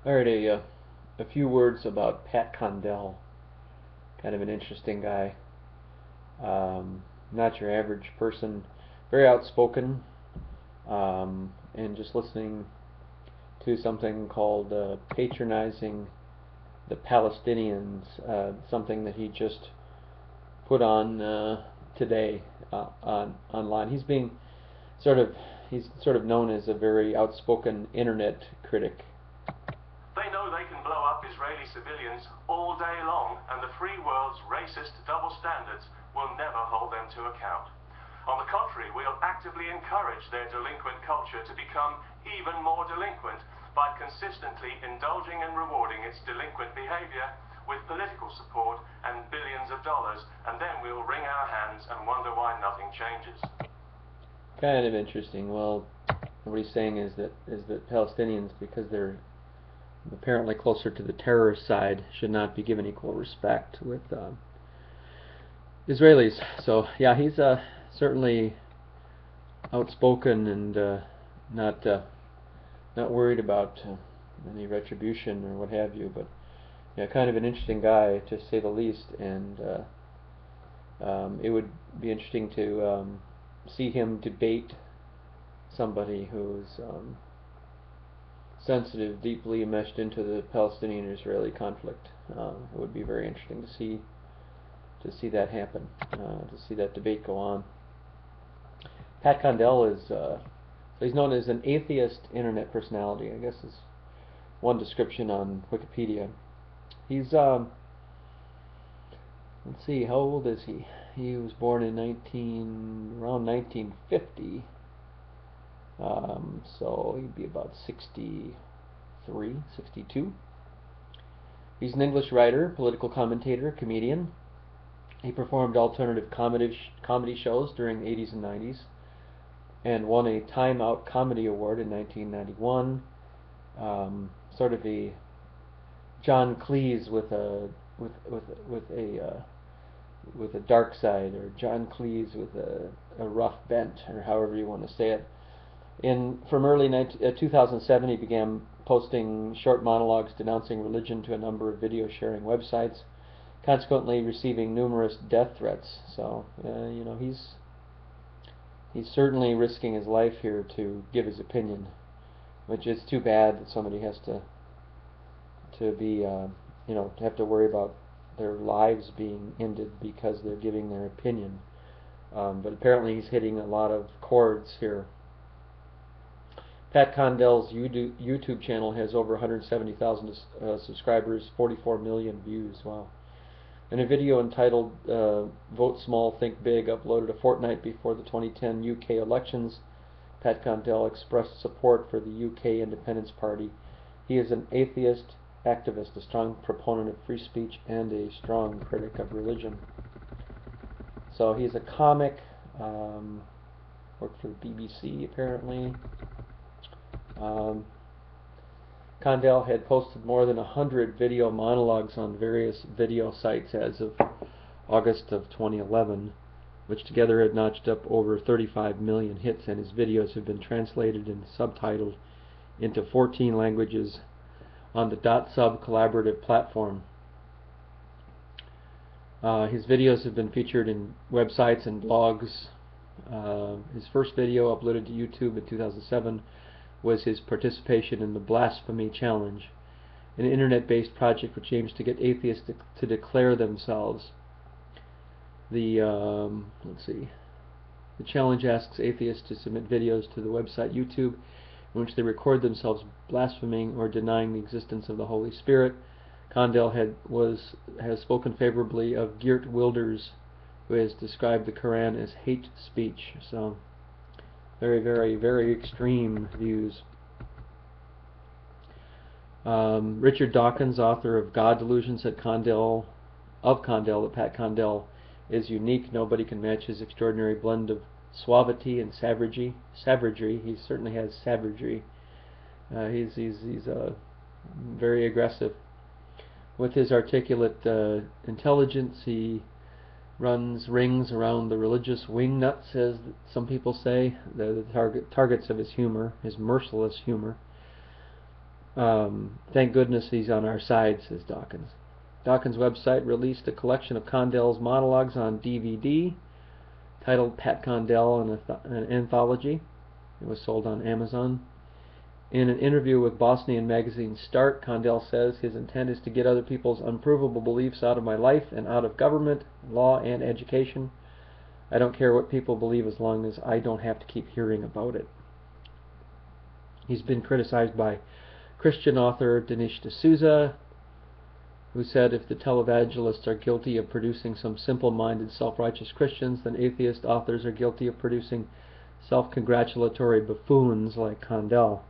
All right, a few words about Pat Condell. Kind of an interesting guy. Not your average person. Very outspoken. And just listening to something called patronizing the Palestinians, something that he just put on today online. He's sort of known as a very outspoken internet critic. They know they can blow up Israeli civilians all day long, and the free world's racist double standards will never hold them to account. On the contrary, we'll actively encourage their delinquent culture to become even more delinquent by consistently indulging and rewarding its delinquent behavior with political support and billions of dollars, and then we'll wring our hands and wonder why nothing changes. Kind of interesting. Well, what he's saying is that Palestinians, because they're apparently closer to the terrorist side, should not be given equal respect with Israelis. So yeah, he's certainly outspoken and not worried about any retribution or what have you. But yeah, kind of an interesting guy to say the least. And it would be interesting to see him debate somebody who's sensitive, deeply enmeshed into the Palestinian-Israeli conflict. It would be very interesting to see that happen, to see that debate go on. Pat Condell is he's known as an atheist internet personality, I guess is one description on Wikipedia. He's let's see, how old is he? He was born in around 1950. So he'd be about 63, 62. He's an English writer, political commentator, comedian. He performed alternative comedy shows during the 80s and 90s and won a Time Out Comedy Award in 1991. Sort of a John Cleese with a dark side, or John Cleese with a rough bent, or however you want to say it. From early 2007, he began posting short monologues denouncing religion to a number of video sharing websites, consequently receiving numerous death threats. So he's certainly risking his life here to give his opinion, which is too bad that somebody has to be have to worry about their lives being ended because they're giving their opinion. But apparently he's hitting a lot of chords here. Pat Condell's YouTube channel has over 170,000 subscribers, 44 million views. Wow. In a video entitled Vote Small, Think Big, uploaded a fortnight before the 2010 UK elections, Pat Condell expressed support for the UK Independence Party. He is an atheist activist, a strong proponent of free speech, and a strong critic of religion. So he's a comic, worked for the BBC apparently. Condell had posted more than 100 video monologues on various video sites as of August of 2011, which together had notched up over 35 million hits, and his videos have been translated and subtitled into 14 languages on the .sub collaborative platform. His videos have been featured in websites and blogs. His first video uploaded to YouTube in 2007 was his participation in the Blasphemy Challenge, an internet-based project which aims to get atheists to declare themselves. The challenge asks atheists to submit videos to the website YouTube in which they record themselves blaspheming or denying the existence of the Holy Spirit. Condell has spoken favorably of Geert Wilders, who has described the Quran as hate speech. So very, very, very extreme views. Richard Dawkins, author of God Delusion, said Condell that Pat Condell is unique. Nobody can match his extraordinary blend of suavity and savagery. He certainly has savagery. He's very aggressive. With his articulate intelligence, he rings around the religious wingnuts, as some people say, the targets of his humor, his merciless humor. Thank goodness he's on our side, says Dawkins. Dawkins' website released a collection of Condell's monologues on DVD titled Pat Condell, an Anthology. It was sold on Amazon. In an interview with Bosnian magazine Start, Condell says his intent is to get other people's unprovable beliefs out of my life and out of government, law, and education. I don't care what people believe as long as I don't have to keep hearing about it. He's been criticized by Christian author Dinesh D'Souza, who said if the televangelists are guilty of producing some simple-minded, self-righteous Christians, then atheist authors are guilty of producing self-congratulatory buffoons like Condell.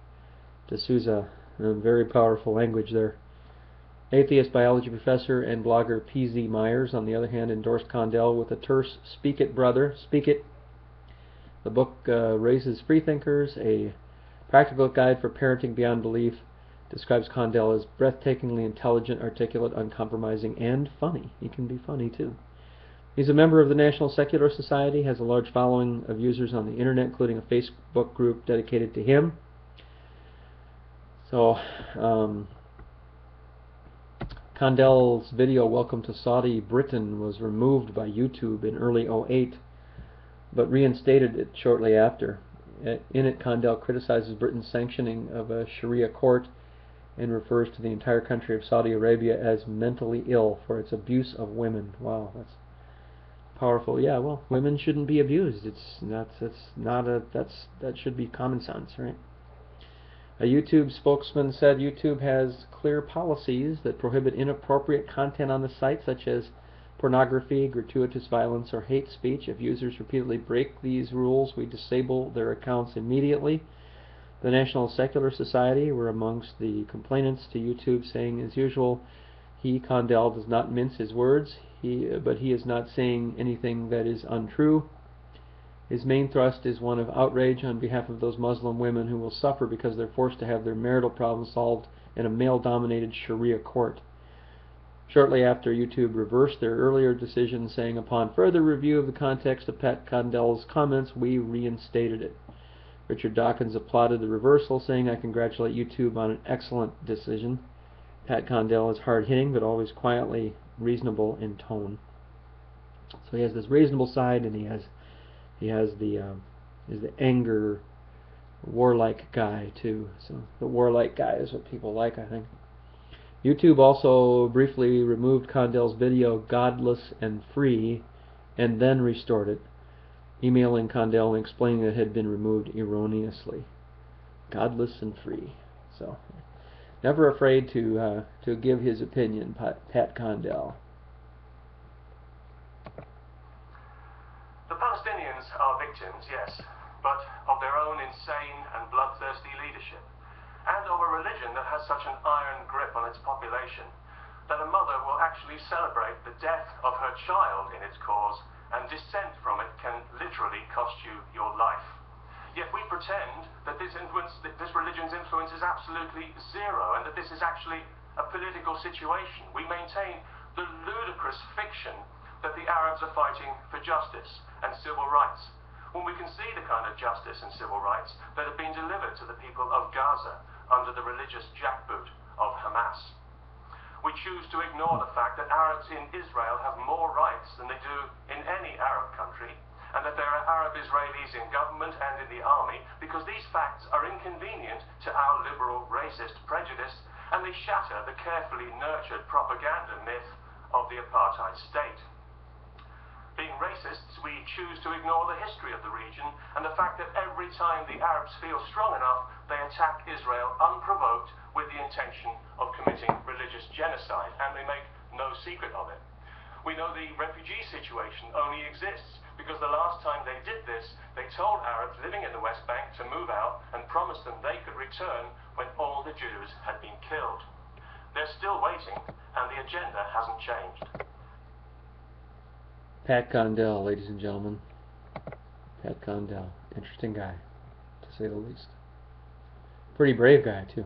D'Souza, very powerful language there. Atheist biology professor and blogger P.Z. Myers, on the other hand, endorsed Condell with a terse, "Speak it, brother, speak it." The book raises freethinkers, a practical guide for parenting beyond belief, describes Condell as breathtakingly intelligent, articulate, uncompromising, and funny. He can be funny, too. He's a member of the National Secular Society, has a large following of users on the internet, including a Facebook group dedicated to him. So, Condell's video, Welcome to Saudi Britain, was removed by YouTube in early 2008, but reinstated it shortly after. In it, Condell criticizes Britain's sanctioning of a Sharia court and refers to the entire country of Saudi Arabia as mentally ill for its abuse of women. Wow, that's powerful. Yeah, well, women shouldn't be abused. That should be common sense, right? A YouTube spokesman said YouTube has clear policies that prohibit inappropriate content on the site, such as pornography, gratuitous violence, or hate speech. If users repeatedly break these rules, we disable their accounts immediately. The National Secular Society were amongst the complainants to YouTube, saying, as usual, Condell, does not mince his words, but he is not saying anything that is untrue. His main thrust is one of outrage on behalf of those Muslim women who will suffer because they're forced to have their marital problems solved in a male-dominated Sharia court. Shortly after, YouTube reversed their earlier decision, saying, upon further review of the context of Pat Condell's comments, we reinstated it. Richard Dawkins applauded the reversal, saying, I congratulate YouTube on an excellent decision. Pat Condell is hard-hitting, but always quietly reasonable in tone. So he has this reasonable side, and he has the anger, warlike guy too. So the warlike guy is what people like, I think. YouTube also briefly removed Condell's video "Godless and Free" and then restored it, emailing Condell and explaining that it had been removed erroneously. Godless and free. So never afraid to give his opinion, Pat Condell. The Palestinians are victims, yes, but of their own insane and bloodthirsty leadership, and of a religion that has such an iron grip on its population that a mother will actually celebrate the death of her child in its cause, and dissent from it can literally cost you your life. Yet we pretend that this religion's influence is absolutely zero, and that this is actually a political situation. We maintain the ludicrous fiction that the Arabs are fighting for justice and civil rights, when we can see the kind of justice and civil rights that have been delivered to the people of Gaza under the religious jackboot of Hamas. We choose to ignore the fact that Arabs in Israel have more rights than they do in any Arab country, and that there are Arab Israelis in government and in the army, because these facts are inconvenient to our liberal racist prejudice, and they shatter the carefully nurtured propaganda myth of the apartheid state. Being racists, we choose to ignore the history of the region and the fact that every time the Arabs feel strong enough, they attack Israel unprovoked with the intention of committing religious genocide, and they make no secret of it. We know the refugee situation only exists because the last time they did this, they told Arabs living in the West Bank to move out and promised them they could return when all the Jews had been killed. They're still waiting, and the agenda hasn't changed. Pat Condell, ladies and gentlemen. Pat Condell. Interesting guy, to say the least. Pretty brave guy, too.